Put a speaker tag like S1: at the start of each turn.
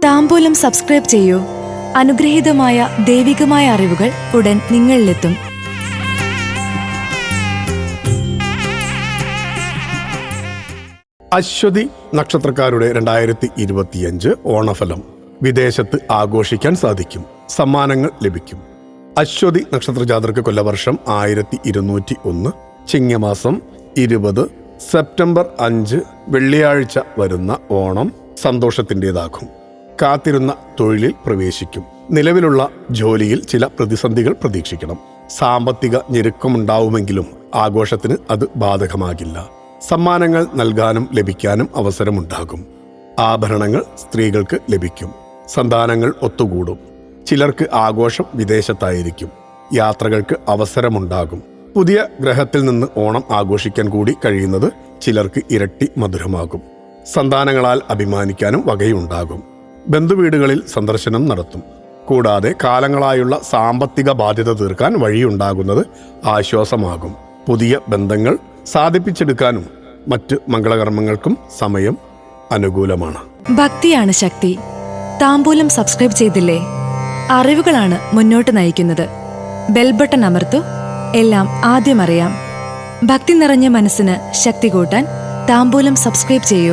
S1: താംബൂലം subscribe ചെയ്യൂ. അനുഗ്രഹീതമായ ദൈവികമായ അറിവുകൾ ഉടൻ നിങ്ങളിലെത്തും.
S2: അശ്വതി നക്ഷത്രക്കാരുടെ 2025 ഓണഫലം. വിദേശത്ത് ആഘോഷിക്കാൻ സാധിക്കും. സമ്മാനങ്ങൾ ലഭിക്കും. അശ്വതി നക്ഷത്ര ജാതർക്ക് കൊല്ലവർഷം 1201, ചിങ്ങമാസം 20, സെപ്റ്റംബർ 5 വെള്ളിയാഴ്ച വരുന്ന ഓണം സന്തോഷത്തിൻ്റെതാകും. കാത്തിരുന്ന തൊഴിലിൽ പ്രവേശിക്കും. നിലവിലുള്ള ജോലിയിൽ ചില പ്രതിസന്ധികൾ പ്രതീക്ഷിക്കണം. സാമ്പത്തിക ഞെരുക്കമുണ്ടാവുമെങ്കിലും ആഘോഷത്തിന് അത് ബാധകമാകില്ല. സമ്മാനങ്ങൾ നൽകാനും ലഭിക്കാനും അവസരമുണ്ടാകും. ആഭരണങ്ങൾ സ്ത്രീകൾക്ക് ലഭിക്കും. സന്താനങ്ങൾ ഒത്തുകൂടും. ചിലർക്ക് ആഘോഷം വിദേശത്തായിരിക്കും. യാത്രകൾക്ക് അവസരമുണ്ടാകും. പുതിയ ഗ്രഹത്തിൽ നിന്ന് ഓണം ആഘോഷിക്കാൻ കൂടി കഴിയുന്നത് ചിലർക്ക് ഇരട്ടി മധുരമാകും. സന്താനങ്ങളാൽ അഭിമാനിക്കാനും വകയുണ്ടാകും. ബന്ധുവീടുകളിൽ സന്ദർശനം നടത്തും. കൂടാതെ കാലങ്ങളായുള്ള സാമ്പത്തിക ബാധ്യത തീർക്കാൻ വഴിയുണ്ടാകുന്നത് ആശ്വാസമാകും. പുതിയ ബന്ധങ്ങൾ സാധിപ്പിച്ചെടുക്കാനും മറ്റ് മംഗളകർമ്മങ്ങൾക്കും സമയം അനുകൂലമാണ്.
S1: ഭക്തിയാണ് ശക്തി. താംബൂലം സബ്സ്ക്രൈബ് ചെയ്തില്ലേ? അറിവുകളാണ് മുന്നോട്ട് നയിക്കുന്നത്. ബെൽ ബട്ടൺ അമർത്തു. എല്ലാം ആദ്യം അറിയാം. ഭക്തി നിറഞ്ഞ മനസ്സിന് ശക്തി കൂട്ടാൻ താംബൂലം സബ്സ്ക്രൈബ് ചെയ്യൂ.